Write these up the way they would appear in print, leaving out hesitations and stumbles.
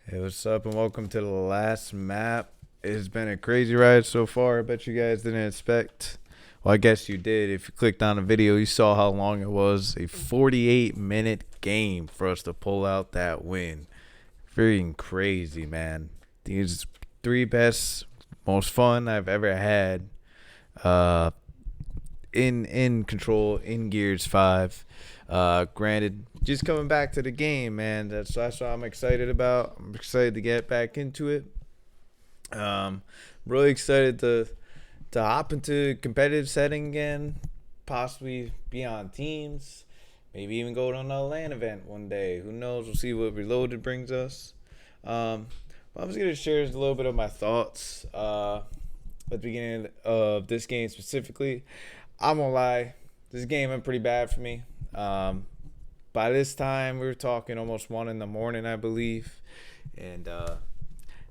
Hey, what's up, and welcome to the last map. It's been a crazy ride so far. I bet you guys didn't expect. Well, I guess you did. If you clicked on the video, you saw how long it was. A 48-minute game for us to pull out that win. Freaking crazy, man. These three best, most fun I've ever had. Uh, in control in Gears 5. Granted, just coming back to the game, man. That's what I'm excited about. I'm excited to get back into it. Um, really excited to hop into competitive setting again. Possibly be on teams. Maybe even go to another LAN event one day. Who knows? We'll see what Reloaded brings us. Um, I was gonna share a little bit of my thoughts at the beginning of this game specifically. I'm gonna lie, this game went pretty bad for me. By this time, we were talking almost 1 in the morning, I believe, and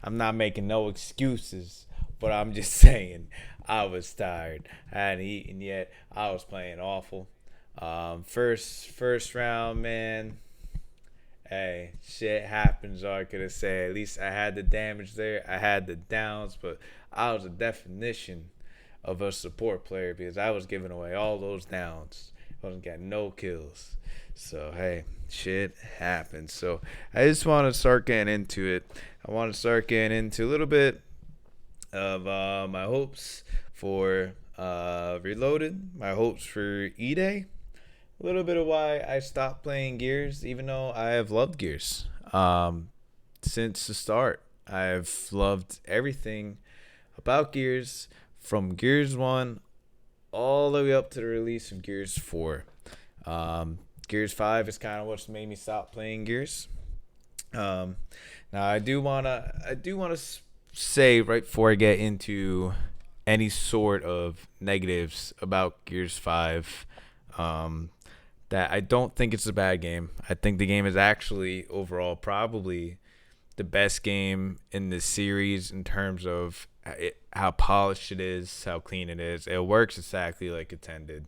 I'm not making no excuses, but I'm just saying I was tired. I hadn't eaten yet. I was playing awful. First round, man. Hey, shit happens. All I could have said. At least I had the damage there. I had the downs, but I was a definition of a support player because I was giving away all those downs. I wasn't getting no kills. So hey, shit happens. So I just want to start getting into it. I want to start getting into a little bit of my hopes for Reloaded, my hopes for E-Day, a little bit of why I stopped playing Gears, even though I have loved Gears since the start. I've loved everything about Gears from Gears 1 all the way up to the release of Gears 4. Gears 5 is kind of what's made me stop playing Gears. Um, Now I do wanna say right before I get into any sort of negatives about Gears 5, um, that I don't think it's a bad game. I think the game is actually overall probably the best game in the series in terms of how polished it is, how clean it is. It works exactly like intended.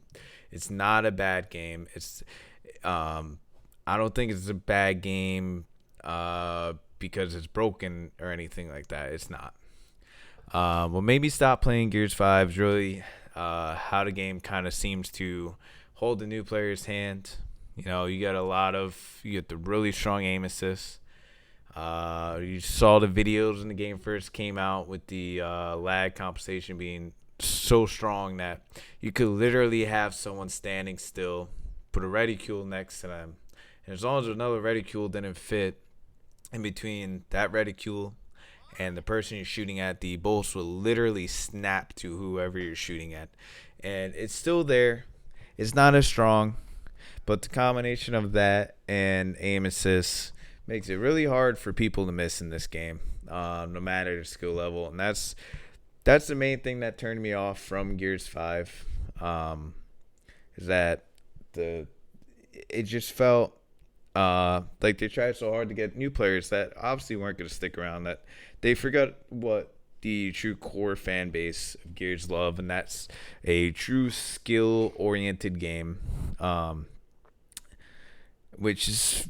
It's not a bad game. Um, I don't think it's a bad game because it's broken or anything like that. It's not. What made me stop playing Gears 5 is really how the game kind of seems to hold the new player's hand. You get the really strong aim assist. You saw the videos when the game first came out with the lag compensation being so strong that you could literally have someone standing still, put a reticule next to them, and as long as another reticule didn't fit in between that reticule and the person you're shooting at, the bolts will literally snap to whoever you're shooting at. And it's still there. It's not as strong, but the combination of that and aim assist makes it really hard for people to miss in this game, no matter the skill level. And that's the main thing that turned me off from Gears 5. Is that the it just felt like they tried so hard to get new players that obviously weren't going to stick around, that they forgot what the true core fan base of Gears love, and that's a true skill oriented game, which is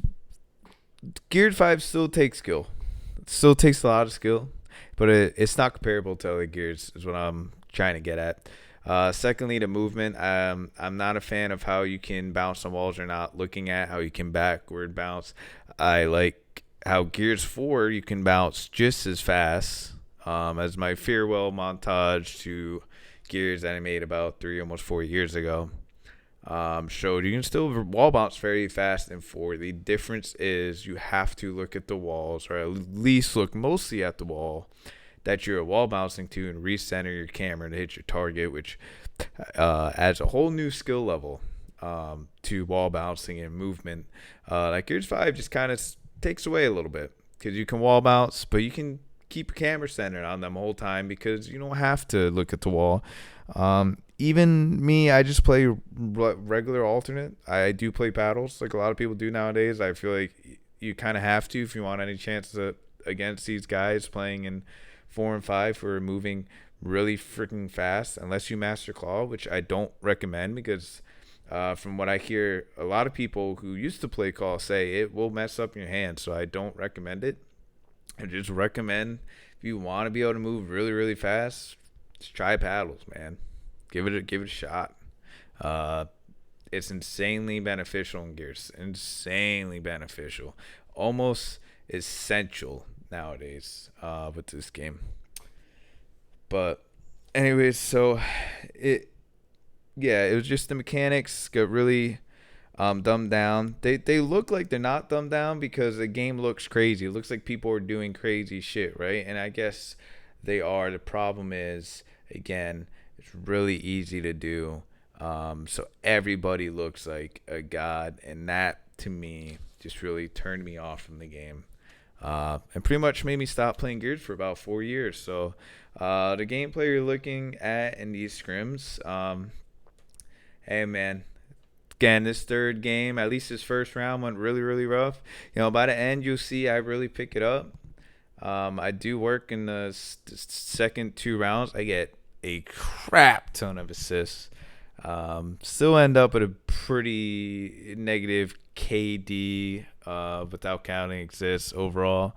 Gears 5 still takes skill. It still takes a lot of skill, but it's not comparable to other Gears, is what I'm trying to get at. Secondly, the movement. I'm not a fan of how you can bounce on walls or not looking at how you can backward bounce. I like how Gears 4 you can bounce just as fast, as my farewell montage to Gears that I made about 3, almost 4 years ago showed. You can still wall bounce very fast in 4. The difference is you have to look at the walls, or at least look mostly at the wall that you're wall bouncing to, and recenter your camera to hit your target, which adds a whole new skill level to wall bouncing and movement. Like Gears 5 just kind of takes away a little bit because you can wall bounce, but you can keep your camera centered on them the whole time because you don't have to look at the wall. Even me, I just play regular alternate. I do play paddles like a lot of people do nowadays. I feel like you kind of have to if you want any chance against these guys playing in 4 and 5 who are moving really freaking fast, unless you master claw, which I don't recommend because from what I hear, a lot of people who used to play claw say it will mess up your hand, so I don't recommend it. I just recommend if you want to be able to move really, really fast, just try paddles, man. Give it a shot. Uh, it's insanely beneficial in gears. Insanely beneficial. Almost essential nowadays with this game. But anyways, so it yeah, it was just the mechanics got really dumbed down. They look like they're not dumbed down because the game looks crazy. It looks like people are doing crazy shit, right? And I guess they are. The problem is, again, it's really easy to do. So everybody looks like a god, and that to me just really turned me off from the game. And pretty much made me stop playing Gears for about 4 years. So the gameplay you're looking at in these scrims, hey man, again, this third game, at least this first round went really, really rough. By the end, you'll see I really pick it up. I do work in the second 2 rounds. I get a crap ton of assists. Still end up with a pretty negative KD without counting assists overall.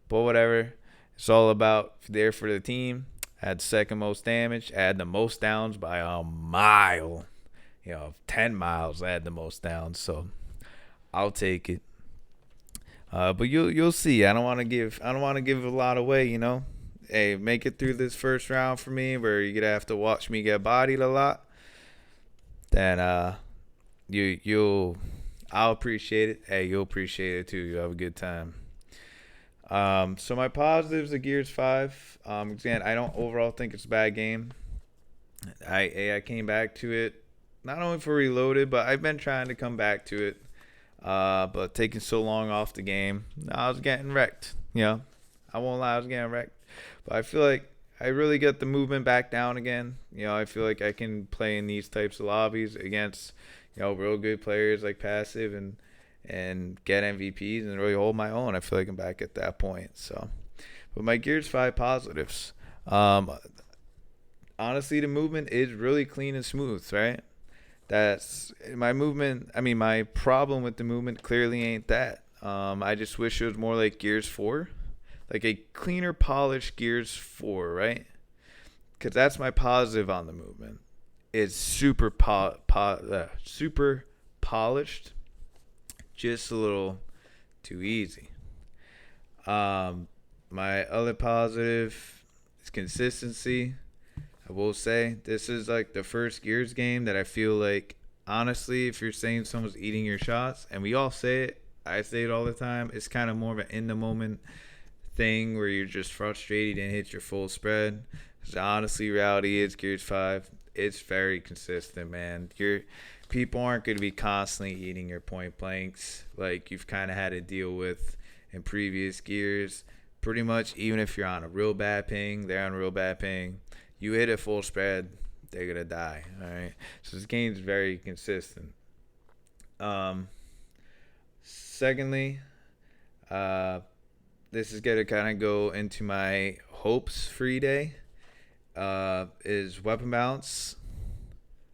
But whatever. It's all about there for the team. I had second most damage. I had the most downs by a mile. 10 miles. I had the most downs. So I'll take it. But you'll see. I don't want to give a lot away. Hey, make it through this first round for me, where you're gonna have to watch me get bodied a lot. Then I'll appreciate it. Hey, you'll appreciate it too. You'll have a good time. So my positives of Gears 5. Again, I don't overall think it's a bad game. I came back to it not only for Reloaded, but I've been trying to come back to it. But taking so long off the game, I was getting wrecked. I won't lie, I was getting wrecked. But I feel like I really get the movement back down again. I feel like I can play in these types of lobbies against, real good players like Passive and get MVPs and really hold my own. I feel like I'm back at that point. So, but my Gears 5 positives. Honestly, the movement is really clean and smooth, right? That's my movement. I mean, my problem with the movement clearly ain't that. I just wish it was more like Gears 4, like a cleaner, polished Gears 4, right? Because that's my positive on the movement. It's super super polished, just a little too easy. My other positive is consistency. I will say this is like the first Gears game that I feel like, honestly, if you're saying someone's eating your shots, and we all say it, I say it all the time, it's kind of more of an in the moment thing where you're just frustrated and hit your full spread. Because honestly, reality is Gears 5, it's very consistent, man. People aren't going to be constantly eating your point blanks like you've kind of had to deal with in previous Gears. Pretty much, even if you're on a real bad ping, they're on a real bad ping. You hit a full spread, they're going to die. All right. So this game's very consistent. Secondly, this is going to kind of go into my hopes free day. Is weapon balance.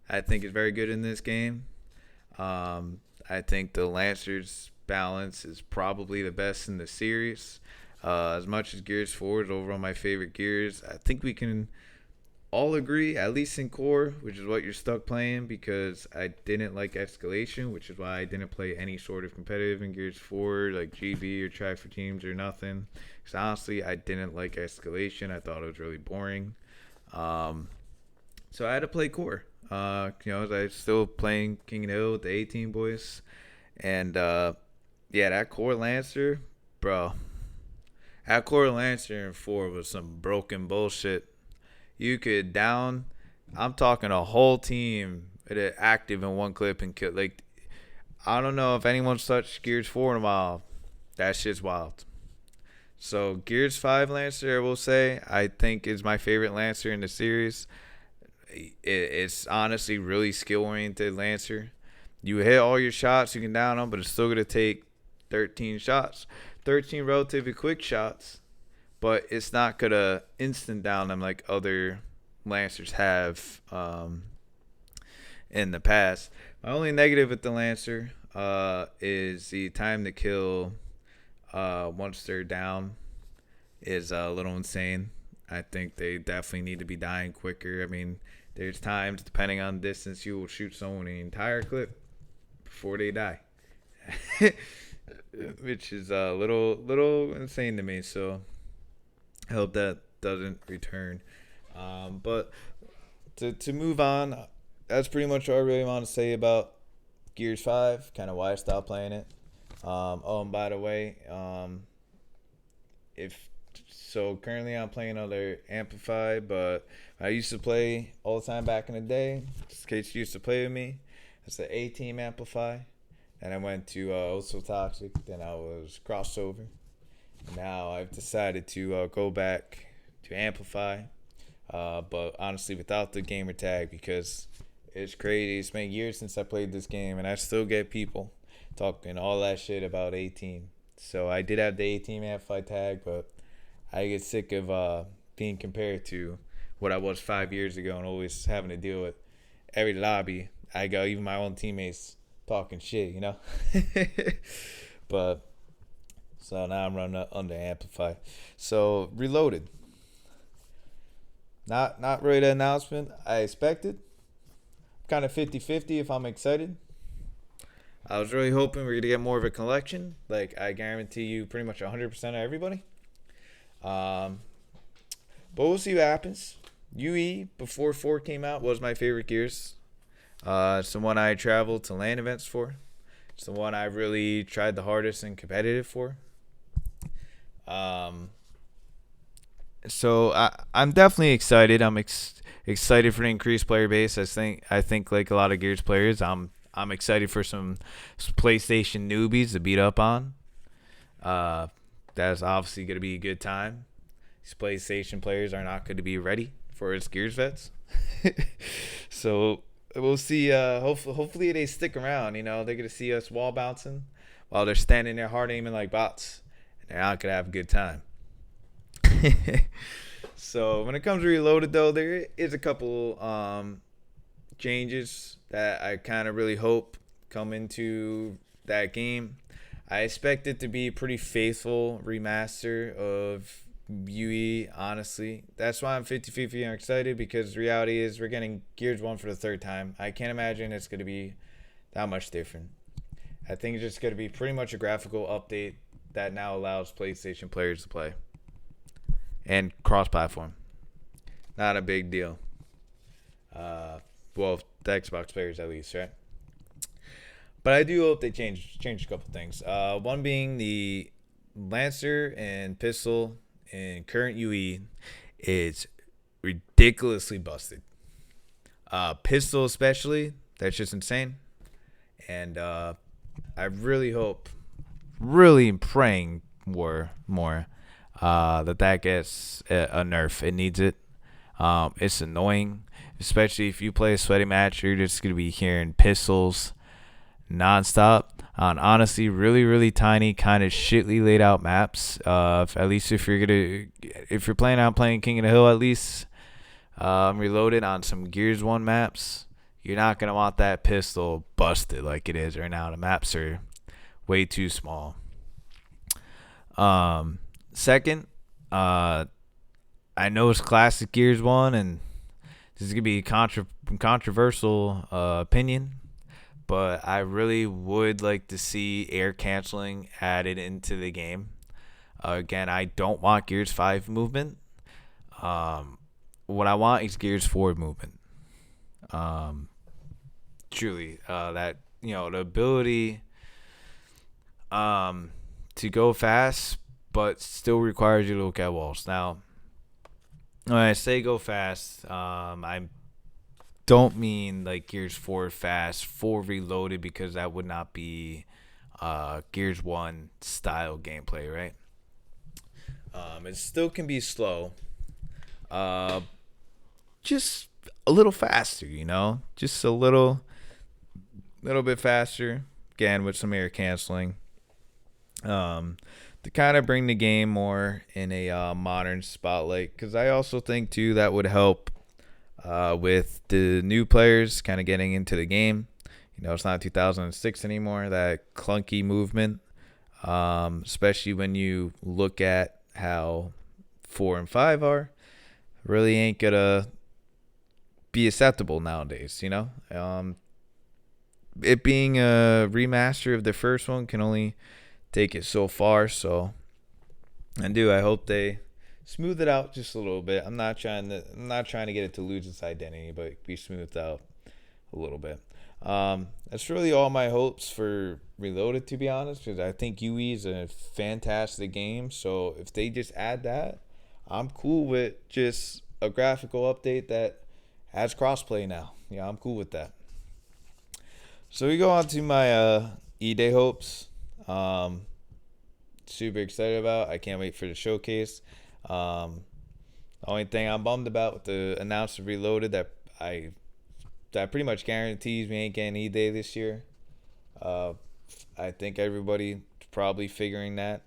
I think is very good in this game. I think the Lancer's balance is probably the best in the series. As much as Gears 4 is overall my favorite Gears, I think we can all agree, at least in core, which is what you're stuck playing, because I didn't like escalation, which is why I didn't play any sort of competitive in Gears 4, like GB or Try for Teams or nothing. Because honestly, I didn't like escalation. I thought it was really boring. So I had to play core. I was still playing King of the Hill with the 18 boys. And that core Lancer, bro. That core Lancer in 4 was some broken bullshit. You could down, I'm talking a whole team active in one clip and kill. Like, I don't know if anyone's touched Gears 4 in a while. That shit's wild. So Gears 5 Lancer, I will say, I think is my favorite Lancer in the series. It's honestly really skill-oriented Lancer. You hit all your shots, you can down them, but it's still going to take 13 shots. 13 relatively quick shots. But it's not going to instant down them like other Lancers have in the past. My only negative with the Lancer is the time to kill once they're down. is a little insane. I think they definitely need to be dying quicker. I mean, there's times, depending on distance, you will shoot someone an entire clip before they die, which is a little insane to me. So I hope that doesn't return. But to move on, that's pretty much all I really want to say about Gears 5, kind of why I stopped playing it. Oh, and by the way, if so, currently I'm playing other Amplify, but I used to play all the time back in the day. Just in case you used to play with me, it's the A Team Amplify. And I went to Also Toxic, then I was crossover. Now I've decided to go back to Amplify, but honestly without the gamer tag because it's crazy. It's been years since I played this game, and I still get people talking all that shit about 18. So I did have the 18 Amplify tag, but I get sick of being compared to what I was 5 years ago and always having to deal with every lobby. I go, even my own teammates talking shit, you know? But so now I'm running under Amplify. So Reloaded. Not really the announcement I expected. Kind of 50-50 if I'm excited. I was really hoping we are gonna get more of a collection. Like I guarantee you pretty much 100% of everybody. Um, but we'll see what happens. UE before 4 came out was my favorite Gears. It's the one I traveled to LAN events for. It's the one I really tried the hardest and competitive for. Um, so I'm definitely excited. I'm excited for the increased player base. I think like a lot of Gears players, I'm excited for some PlayStation newbies to beat up on. Uh, that's obviously going to be a good time. These PlayStation players are not going to be ready for us Gears vets. So we'll see. Hopefully they stick around. You know, they're going to see us wall bouncing while they're standing there hard aiming like bots. And they're not going to have a good time. So when it comes to Reloaded, though, there is a couple changes that I kind of really hope come into that game. I expect it to be a pretty faithful remaster of UE, honestly. That's why I'm 50-50 and excited, because the reality is we're getting Gears 1 for the third time. I can't imagine it's going to be that much different. I think it's just going to be pretty much a graphical update that now allows PlayStation players to play. And cross-platform. Not a big deal. Well, the Xbox players at least, right? But I do hope they change a couple things. One being the Lancer and pistol in current UE is ridiculously busted. Pistol especially, that's just insane. And I really hope, really praying more that gets a nerf. It needs it. It's annoying, especially if you play a sweaty match. You're just gonna be hearing pistols nonstop on honestly really tiny, kind of shitly laid out maps. At least if you're planning on playing King of the Hill, at least Reloaded on some Gears 1 maps, you're not gonna want that pistol busted like it is right now. The maps are way too small. Second, I know it's classic Gears 1, and this is going to be a controversial opinion, but I really would like to see air canceling added into the game. Again, I don't want Gears 5 movement. What I want is Gears 4 movement. Truly, that, the ability to go fast, but still requires you to look at walls. Now, when I say go fast, I don't mean like Gears 4 fast, 4 Reloaded, because that would not be Gears 1 style gameplay, right? It still can be slow, just a little faster, just a little bit faster. Again, with some air canceling, to kind of bring the game more in a modern spotlight, because I also think too that would help with the new players kind of getting into the game. It's not 2006 anymore, that clunky movement, especially when you look at how 4 and 5 are, really ain't gonna be acceptable nowadays, you know? It being a remaster of the first one can only take it so far, so I hope they smooth it out just a little bit. I'm not trying to get it to lose its identity, but be smoothed out a little bit. That's really all my hopes for Reloaded, to be honest, because I think UE is a fantastic game. So if they just add that, I'm cool with just a graphical update that has crossplay now. Yeah, I'm cool with that. So we go on to my E-Day hopes. Super excited about. I can't wait for the showcase. The only thing I'm bummed about with the announced Reloaded that pretty much guarantees we ain't getting E-Day this year. I think everybody probably figuring that.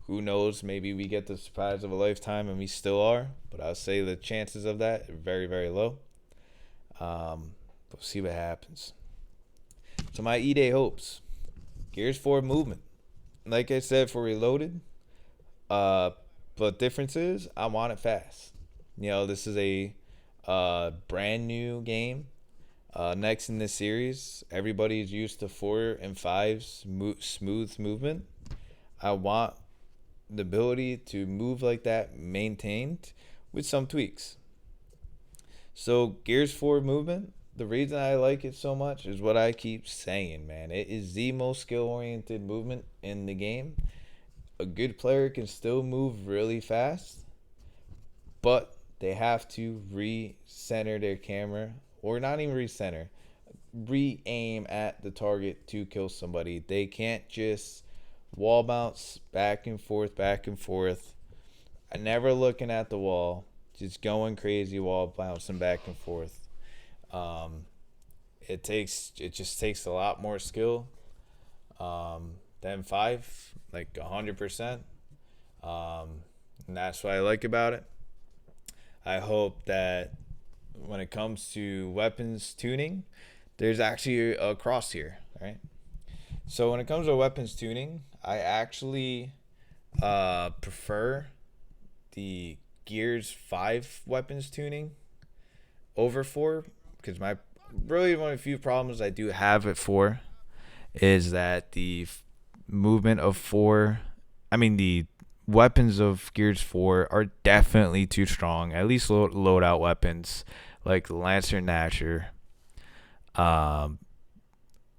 Who knows? Maybe we get the surprise of a lifetime and we still are. But I'll say the chances of that are very, very low. We'll see what happens. So my E-Day hopes. Gears 4 movement. Like I said for Reloaded. But difference is I want it fast. This is a brand new game. Next in this series, everybody's used to 4 and 5's smooth movement. I want the ability to move like that maintained with some tweaks. So Gears 4 movement, the reason I like it so much is what I keep saying, man. It is the most skill-oriented movement in the game. A good player can still move really fast, but they have to re-center their camera, or not even re-center, re-aim at the target to kill somebody. They can't just wall bounce back and forth, never looking at the wall, just going crazy, wall bouncing back and forth. It just takes a lot more skill than 5, like 100%. And that's what I like about it. I hope that when it comes to weapons tuning, there's actually a crosshair, right? So when it comes to weapons tuning, I actually prefer the Gears 5 weapons tuning over 4, because really one of the few problems I do have at 4 is that the movement of 4, the weapons of Gears 4 are definitely too strong. At least loadout weapons like Lancer and Natcher are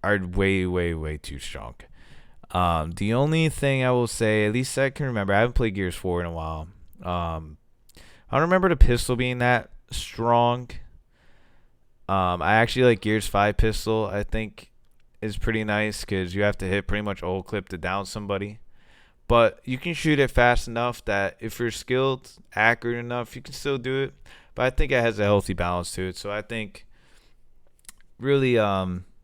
way, way, way too strong. The only thing I will say, at least I can remember, I haven't played Gears 4 in a while. I don't remember the pistol being that strong. I actually like Gears 5 pistol. I think is pretty nice because you have to hit pretty much a whole clip to down somebody. But you can shoot it fast enough that if you're skilled, accurate enough, you can still do it. But I think it has a healthy balance to it. So I think really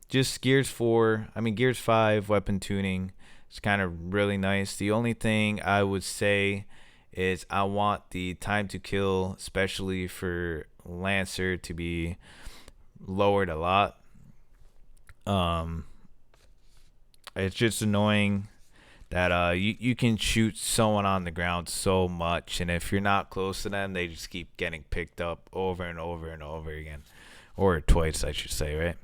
just Gears 5 weapon tuning is kind of really nice. The only thing I would say is I want the time to kill, especially for Lancer, to be lowered a lot. It's just annoying that you can shoot someone on the ground so much, and if you're not close to them, they just keep getting picked up over and over and over again, or twice, I should say, right?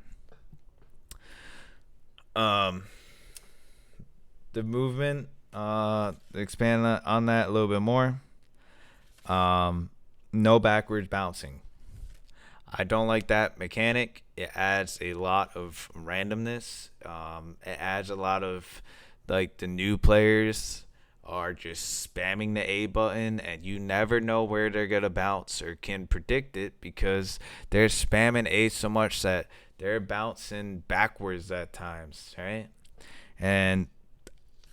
The movement, expand on that a little bit more. No backwards bouncing. I don't like that mechanic. It adds a lot of randomness. It adds a lot of, like, the new players are just spamming the A button and you never know where they're going to bounce or can predict it because they're spamming A so much that they're bouncing backwards at times, right? And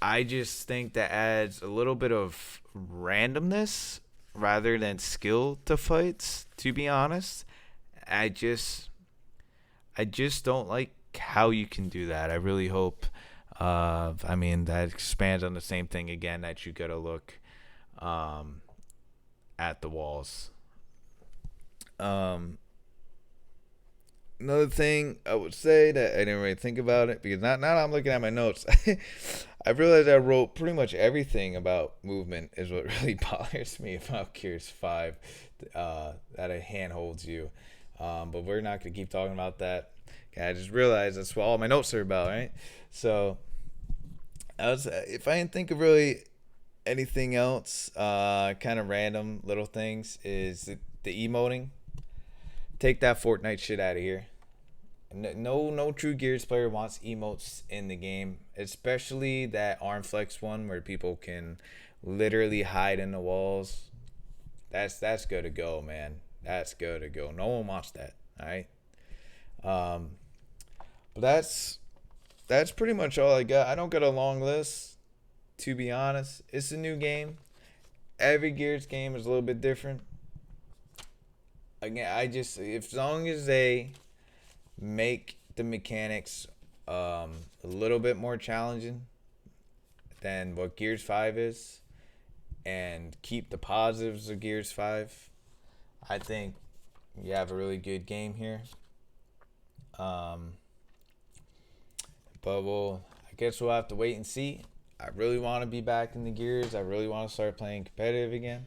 I just think that adds a little bit of randomness rather than skill to fights, to be honest. I just don't like how you can do that. I really hope that expands on the same thing again, that you gotta look at the walls. Another thing I would say that I didn't really think about it because now I'm looking at my notes. I realized I wrote pretty much everything about movement is what really bothers me about Gears 5, that a hand holds you. But we're not going to keep talking about that. I just realized that's what all my notes are about, right? So if I didn't think of really anything else, kind of random little things, is the emoting. Take that Fortnite shit out of here. No true Gears player wants emotes in the game, especially that arm flex one where people can literally hide in the walls. That's good to go, man. That's good to go. No one wants that. All right. Um, but that's pretty much all I got. I don't got a long list, to be honest. It's a new game. Every Gears game is a little bit different. Again, as long as they make the mechanics a little bit more challenging than what Gears 5 is and keep the positives of Gears 5, I think you have a really good game here. But I guess we'll have to wait and see. I really want to be back in the Gears. I really want to start playing competitive again.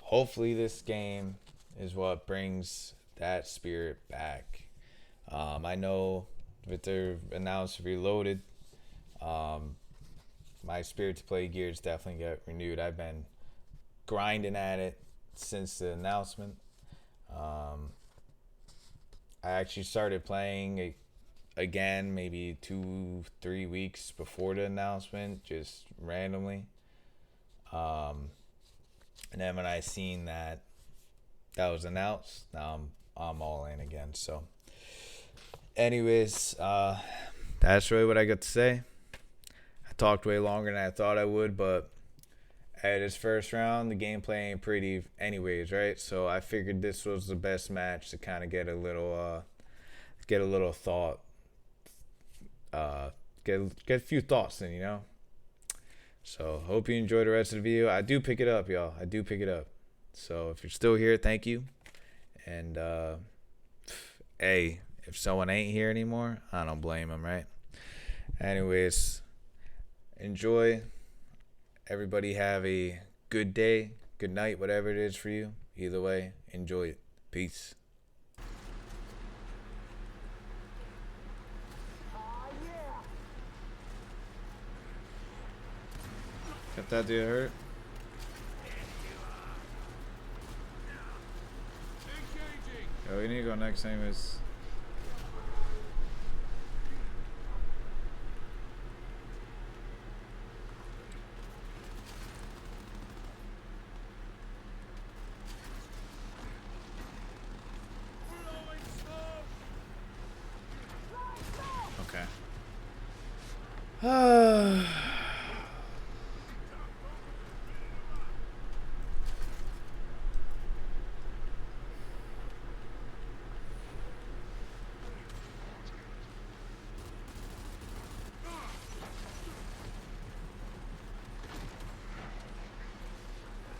Hopefully this game is what brings that spirit back. I know with their announced Reloaded, my spirit to play Gears definitely got renewed. I've been grinding at it since the announcement. I actually started playing again maybe 2-3 weeks before the announcement, just randomly. And then when I seen that was announced, now I'm all in again. So anyways, that's really what I got to say. I talked way longer than I thought I would, but at this first round, the gameplay ain't pretty anyways, right? So I figured this was the best match to kind of get a little thought, get a few thoughts in, you know? So hope you enjoy the rest of the video. I do pick it up, y'all. I do pick it up. So if you're still here, thank you. And, hey, if someone ain't here anymore, I don't blame them, right? Anyways, enjoy. Everybody have a good day, good night, whatever it is for you. Either way, enjoy it. Peace. Got that dude hurt? Oh, we need to go next time is... Okay.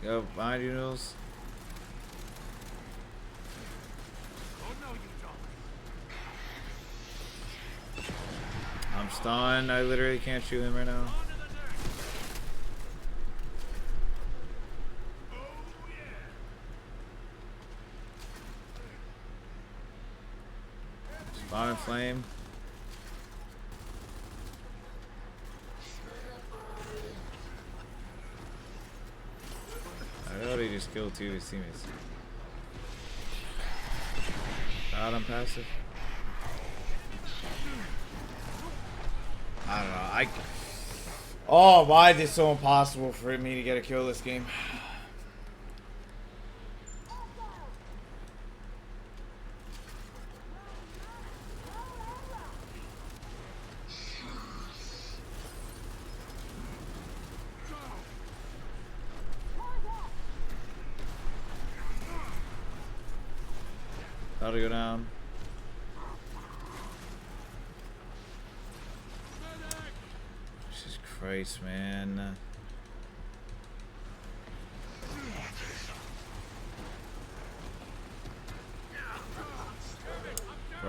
Yo, behind you, Nils. I'm stunned. I literally can't shoot him right now. Spawn and flame. I already just killed 2 of his teammates. Got him passive. I don't know. Oh, why is it so impossible for me to get a kill this game? About to go down. Jesus Christ, man.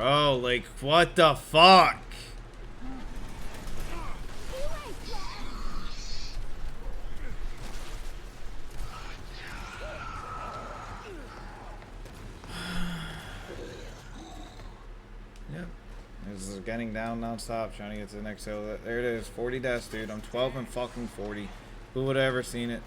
Bro, like, what the fuck? Yep. This is getting down non-stop, trying to get to the next hill. There it is, 40 deaths, dude. I'm 12 and fucking 40. Who would have ever seen it?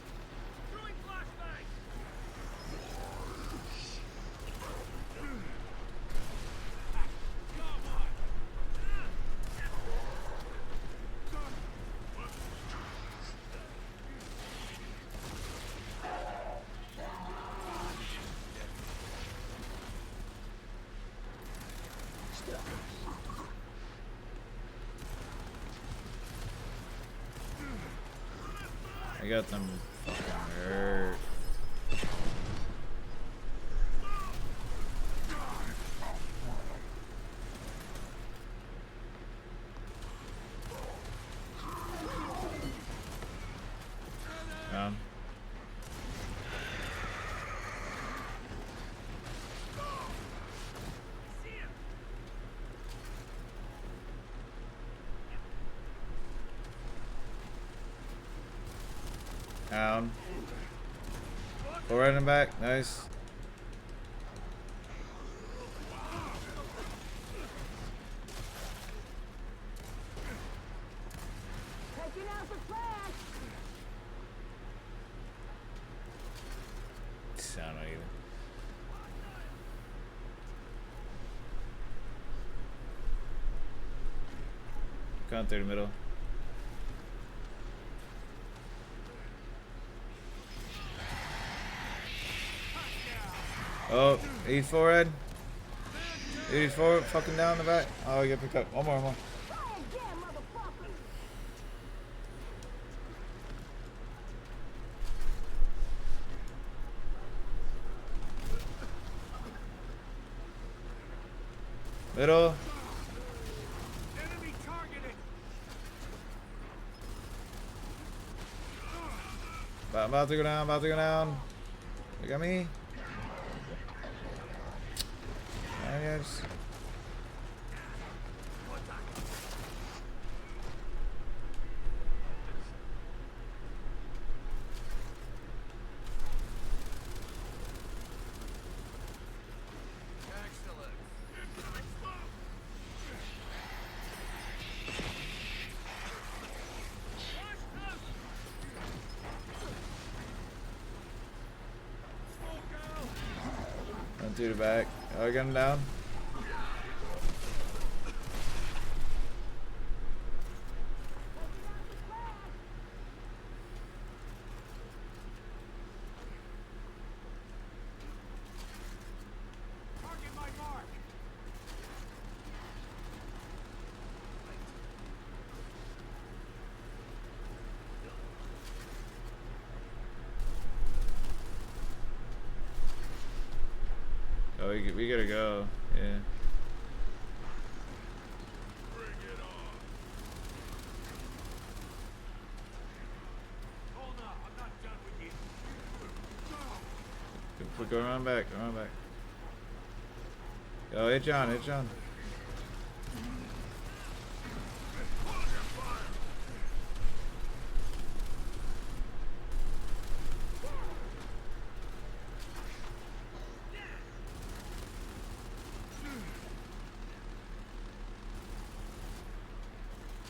I got them fucking hurt. Down. Down. Go right in back. Nice. Taking out the trash. Sound not even. Going through the middle. Oh, he's forward. He's forward, fucking down the back. Oh, he got picked up. One more, one more. Try again, motherfucker. Middle. Enemy targeted. About to go down, about to go down. Look at me. Yes. Run through the back. Oh, I got him down. Target my mark. Oh, we gotta go. Yeah. Bring it on. Hold up, I'm not done with you. Go around back, go around back. Yo, hit John, hit John.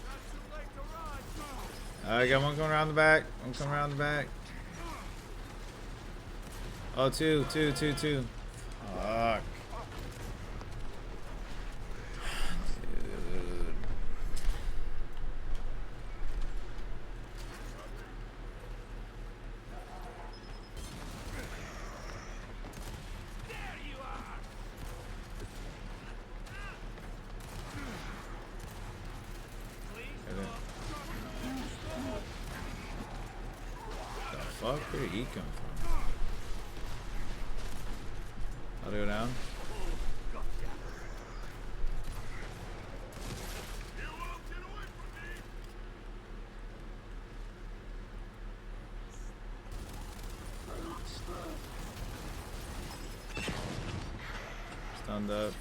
Not too late to run. I got one coming around the back. One coming around the back. Oh, two. Fuck. Dude. There you are. The fuck? Where did he come from? I'll do it down. You won't get away from me. Stunned up.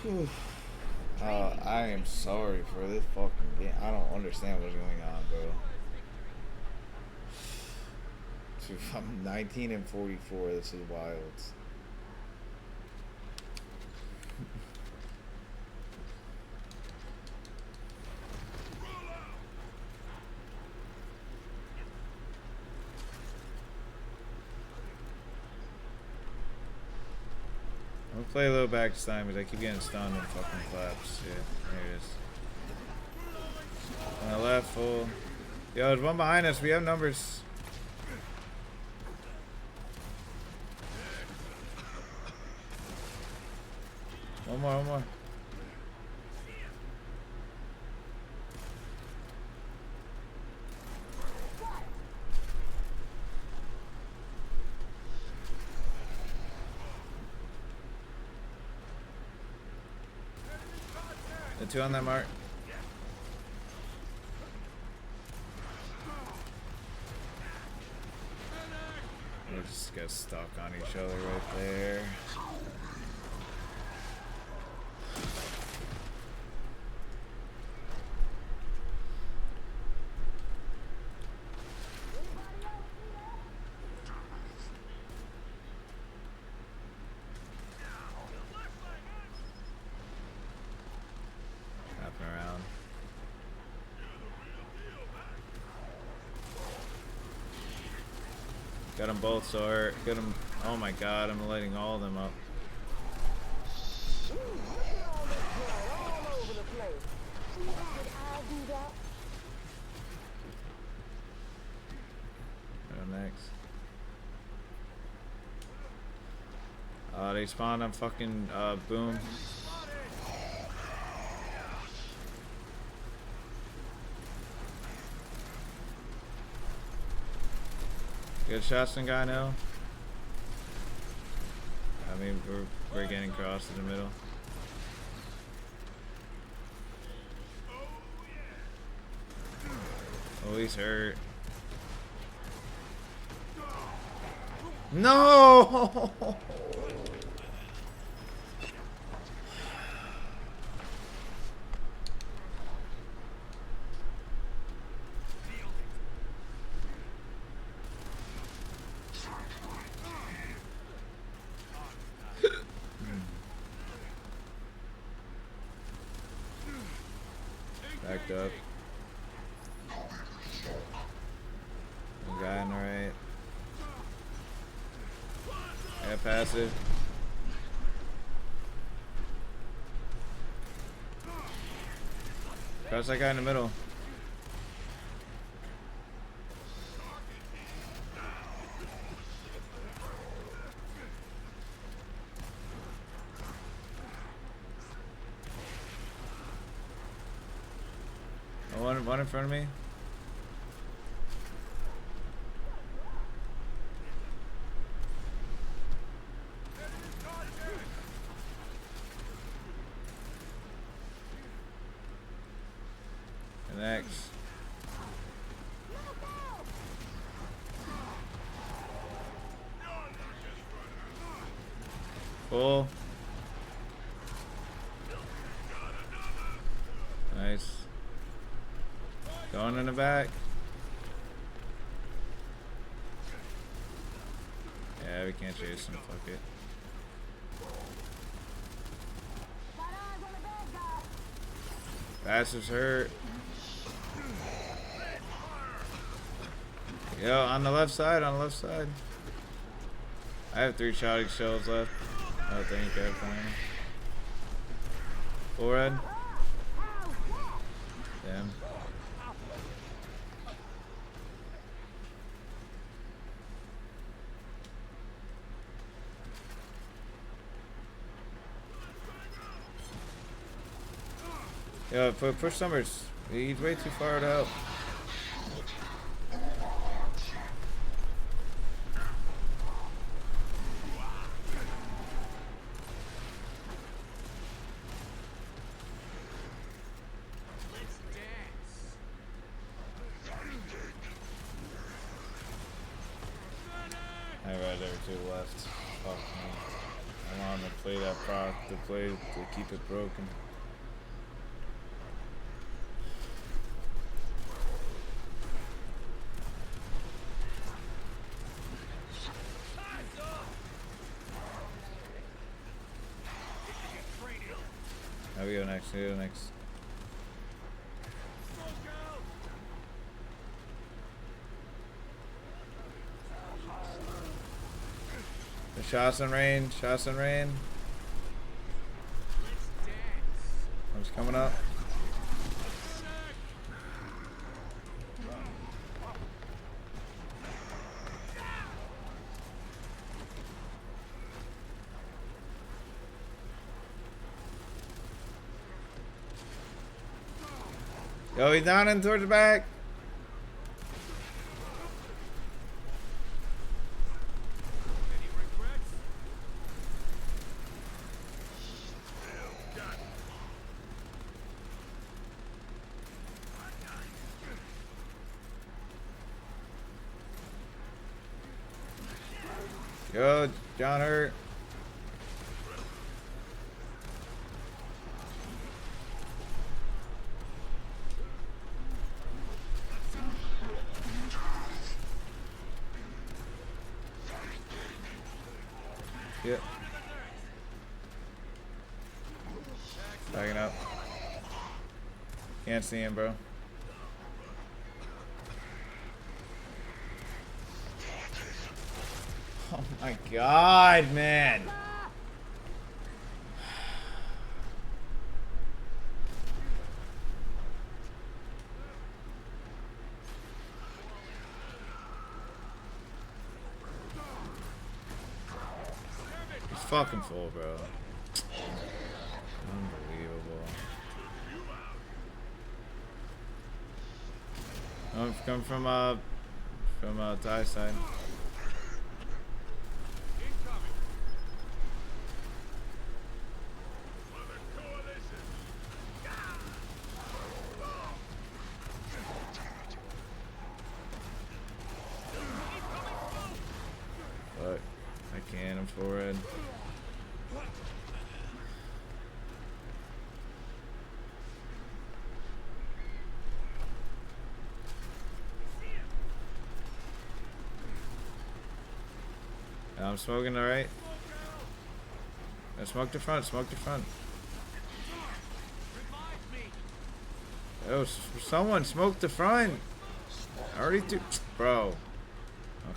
I am sorry for this fucking game. I don't understand what's going on, bro. Dude, I'm 19 and 44. This is wild. I'm gonna play a little back this time because I keep getting stunned and fucking claps. Yeah, there it is. On the left, full. Yo, there's one behind us. We have numbers. One more, one more. The two on that mark. We'll just get stuck on each other right there. Wrapping around. Got them both, so hurt. Got them. Oh my god, I'm lighting all of them up. All over the place. Did I do that? Go next. They spawned on fucking boom. Good shots, some guy now. I mean, we're getting crossed in the middle. Oh, he's hurt. No! Backed up. One guy on the right. Yeah, passive. Cross that guy in the middle. Oh, one in front of me. And next. Full. Nice. Going in the back. Yeah, we can't chase him. Fuck it. Got eyes on the bad guy. Passive's hurt. Yo, on the left side, on the left side. I have 3 shotting shells left. Oh, thank you, fine. Full red. Damn. Yo, push Summers. He's way too far to help. I read there 2 left. Fuck me. I want to play that proc to play to keep it broken. How we go next? We go next. The shots in rain. Shots in rain. I'm just coming up. Yo, he's down and towards the back. Any regrets? Yo, John hurt. Yep. Backing up. Can't see him, bro. Oh my god, man. He's fucking full, bro. Unbelievable. Oh, come from Thai side. Incoming. For the coalition. Fuck. I can't, I'm full red. I'm smoking the right. I smoke the front, smoke the front. Revive me. Oh, someone smoke the front. I already do. Bro.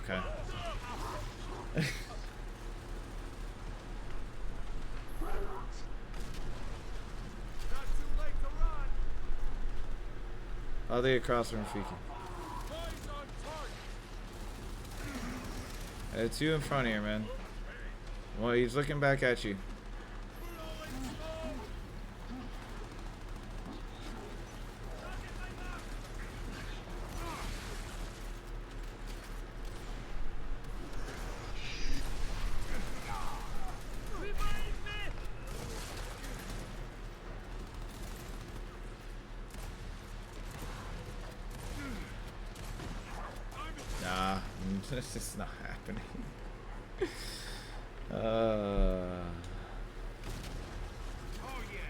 Okay. Not too late to run. I'll take across from Fiki. Boys on target. It's you in front here, man. Well, he's looking back at you. Nah, this is not happening. Oh yeah.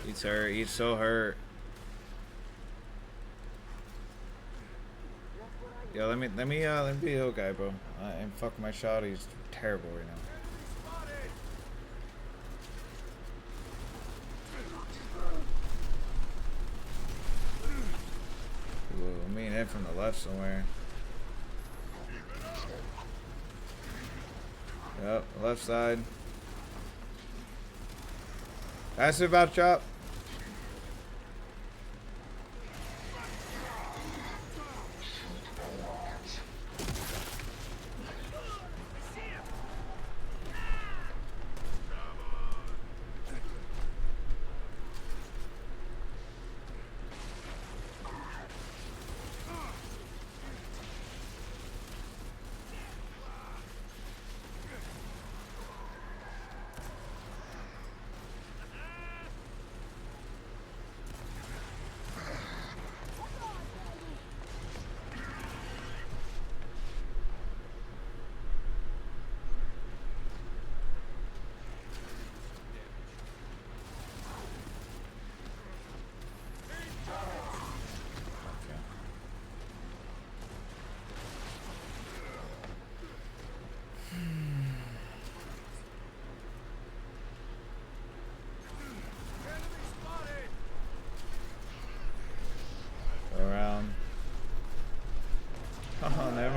He's hurt. He's so hurt. Yo, let me be a hill guy, bro. And fuck my shot. He's terrible right now. Spotted. Ooh, I mean, hit from the left somewhere. Yep, left side. That's about chop.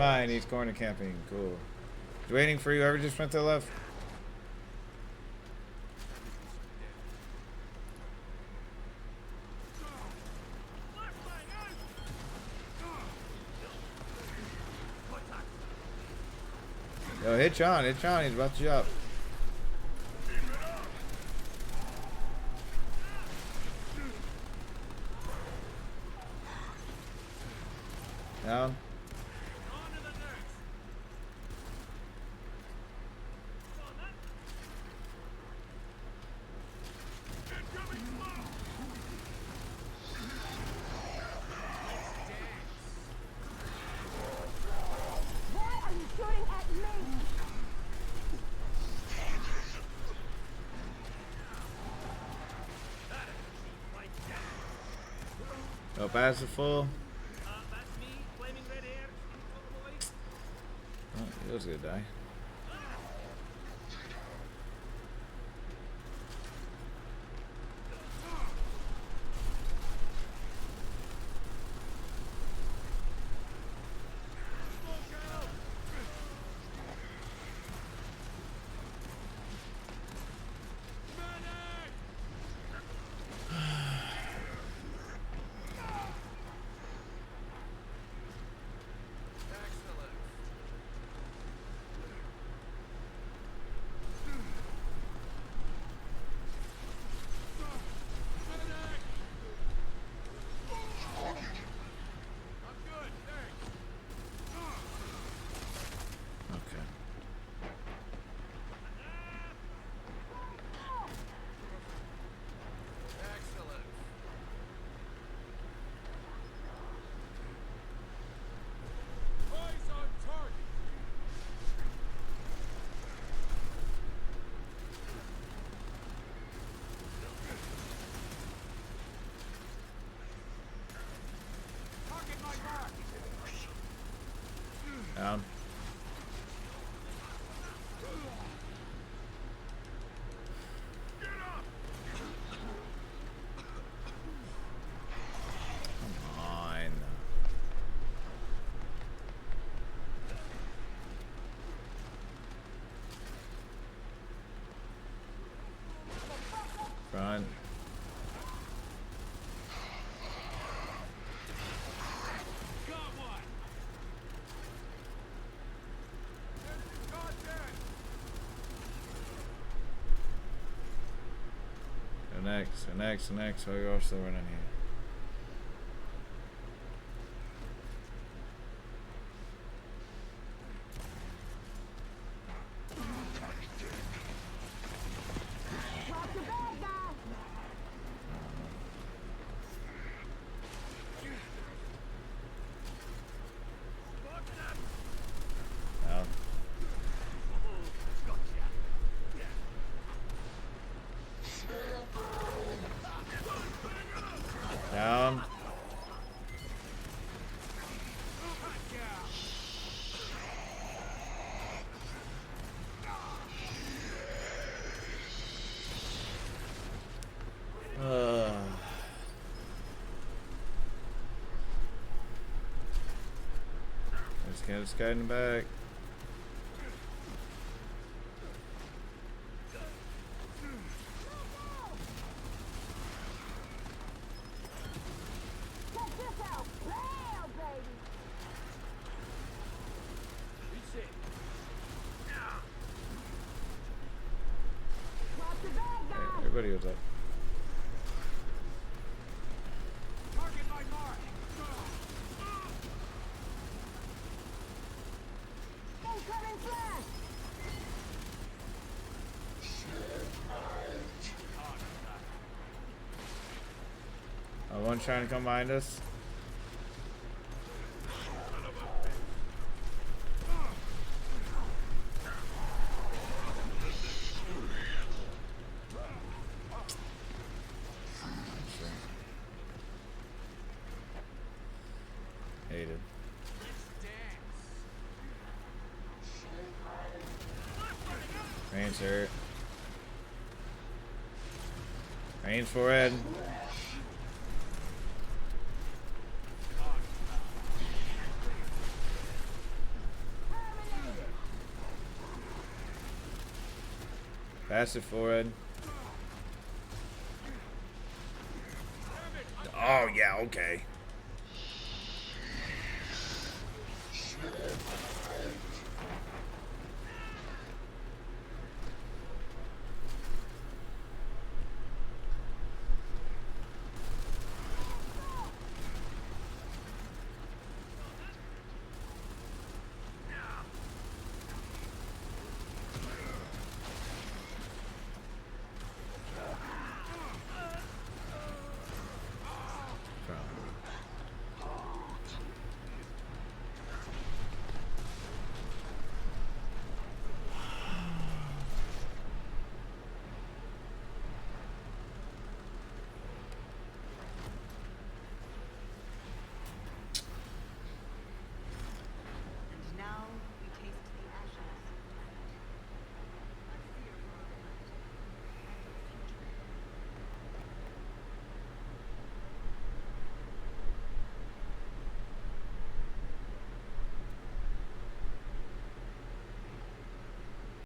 mind. He's corner camping. Cool. He's waiting for you. Ever just went to the left? Yo, hit John. Hit John. He's about to jump. Down. Why are you shooting at me? No passive full. That's me, flaming red hair, boy. Oh, he was gonna die. Okay. Excellent. Eyes on target. Target my mark. Down. Get up. Come on. Front. Got one. God dead. And next, and next, and next. Oh, you're still running here. Drop the bad guy. Fuck them. Down. Down. Let's get this guy in the back. Check this out. Bam, baby. Reset. Drop the bad guy. Everybody was up. Target my mark. Incoming flash. One trying to come behind us. Hated. Rain's hurt. Rain's forehead. Pass it forward. Oh, yeah, okay.